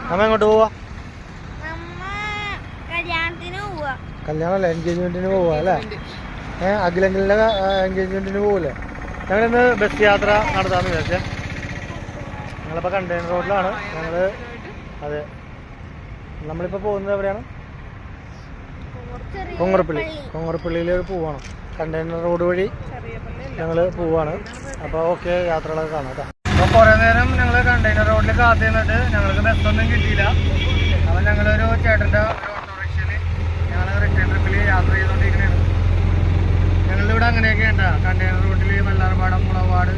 നമ്മ എങ്ങോട്ട് പോവാ? കല്യാണമല്ല, എൻഗേജ്മെന്റിന് പോവാ അല്ലേ? അഖിലെങ്കിലെ എൻഗേജ്മെന്റിന് പോകൂലേ? ഞങ്ങളിന്ന് ബസ് യാത്ര നടത്താമെന്ന് വിചാരിച്ചേ. ഞങ്ങളിപ്പോൾ കണ്ടെയ്നർ റോഡിലാണ് ഞങ്ങള്. അതെ, നമ്മളിപ്പോൾ പോകുന്നത് എവിടെയാണ്? കൊങ്ങറപ്പള്ളിയിൽ പോവാണ്. കണ്ടെയ്നർ റോഡ് വഴി ഞങ്ങൾ പോവാണ്. അപ്പോൾ ഓക്കെ, യാത്രകളൊക്കെ കാണാം കേട്ടോ. അപ്പോൾ കുറേ നേരം ഞങ്ങൾ കണ്ടെയ്നർ റോഡിൽ കാത്തു നിന്നിട്ട് ഞങ്ങൾക്ക് ബസ്സൊന്നും കിട്ടിയില്ല. അപ്പോൾ ഞങ്ങളൊരു ചേട്ടൻ്റെ ഒരു ഓട്ടോറിക്ഷയിൽ ഞങ്ങൾ റിട്ടേൺ ട്രിപ്പിൽ യാത്ര ചെയ്തുകൊണ്ടിരിക്കുകയാണ്. ഞങ്ങളുടെ ഇവിടെ അങ്ങനെയൊക്കെ ഉണ്ട്. കണ്ടെയ്നർ റോഡിൽ വല്ലാർപാടം, മുളവാട്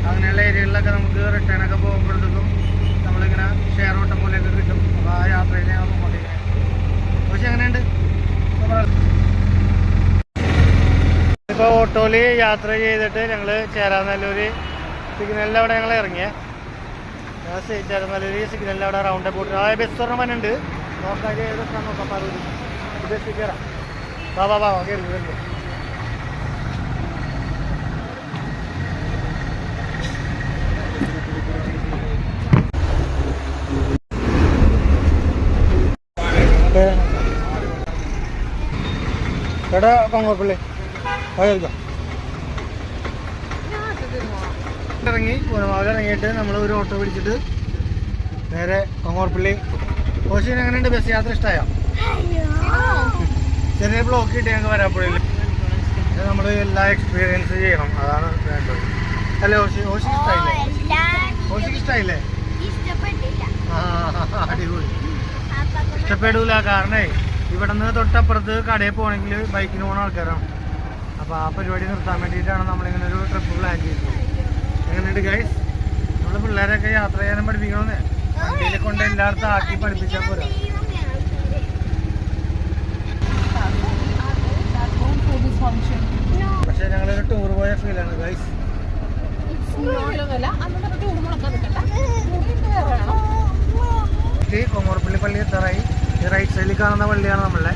അങ്ങനെയുള്ള ഏരിയകളിലൊക്കെ നമുക്ക് റിട്ടേണൊക്കെ പോകുമ്പോഴത്തേക്കും നമ്മളിങ്ങനെ ഷെയർ ഓട്ടം പോലെയൊക്കെ കിട്ടും. അപ്പോൾ ആ യാത്രയിൽ ഞങ്ങൾ പോയിക്കൊണ്ടിരിക്കുന്നത്. പക്ഷെ എങ്ങനെയുണ്ട്? ഇപ്പോൾ ഓട്ടോയിൽ യാത്ര ചെയ്തിട്ട് ഞങ്ങൾ ചേരാനല്ലൂർ സിഗ്നലിൻ്റെ അവിടെ ഞങ്ങൾ ഇറങ്ങിയേ. ചേരാനല്ലൂർ സിഗ്നലിൻ്റെ അവിടെ റൗണ്ട് അബൌട്ട് ആ ബസ് ഒരെണ്ണമുണ്ട്. നോക്കാം, ഏതൊക്കെ നോക്കാം. പറൂര് ബസ് കയറാം. വാ കയറി വരുന്നു. എടാ കൊങ്ങോർപ്പള്ളി ഇറങ്ങി പൂനമാവിൽ ഇറങ്ങിയിട്ട് നമ്മൾ ഒരു ഓട്ടോ പിടിച്ചിട്ട് നേരെ കൊങ്ങോർപ്പള്ളി. പക്ഷേ എങ്ങനെയുണ്ട് ബസ് യാത്ര? ഇഷ്ടമായോ? ചെറിയ ബ്ലോക്ക് കിട്ടി ഞങ്ങൾക്ക് വരാപ്പുഴയിൽ. നമ്മൾ എല്ലാ എക്സ്പീരിയൻസ് ചെയ്യണം, അതാണ് വേണ്ടത് അല്ലേ? ഓഷിക്ക് ഇഷ്ടമായില്ലേ? ഓഷിക്ക് ഇഷ്ടമായില്ലേ? അടിപൊളി. ഇഷ്ടപ്പെടൂല, കാരണേ ഇവിടെ നിന്ന് തൊട്ടപ്പുറത്ത് കടയിൽ പോകണമെങ്കിൽ ബൈക്കിന് പോകുന്ന ആൾക്കാരാണ്. അപ്പോൾ ആ പരിപാടി നിർത്താൻ വേണ്ടിയിട്ടാണ് നമ്മളിങ്ങനെ ഒരു ട്രിപ്പ് പ്ലാൻ ചെയ്തത്. എങ്ങനെയുണ്ട് ഗൈസ്? നമ്മൾ പിള്ളേരൊക്കെ യാത്ര ചെയ്യാനും പഠിപ്പിക്കണമെന്നേ. വണ്ടിയിൽ കൊണ്ട് എല്ലായിടത്തും ആക്കി പഠിപ്പിച്ചാൽ പോരാ. പക്ഷെ ഞങ്ങളൊരു ടൂർ പോയ ഫീലാണ് ഗൈസ്. കൊങ്ങോർപ്പള്ളി പള്ളി എത്താറായി. ഈ റൈറ്റ് സൈഡിൽ കാണുന്ന പള്ളിയാണ് നമ്മളുടെ.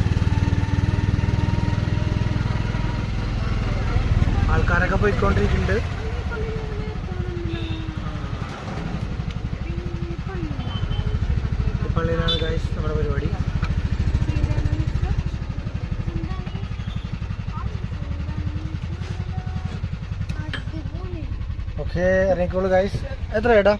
ആൾക്കാരൊക്കെ പോയിക്കൊണ്ടിരിക്കുന്നുണ്ട്. ഈ പള്ളിയിലാണ് ഗൈസ് നമ്മുടെ പരിപാടി. ഓക്കെ, ഇറങ്ങിക്കോളൂ ഗൈസ്. എത്ര ചേട്ടാ?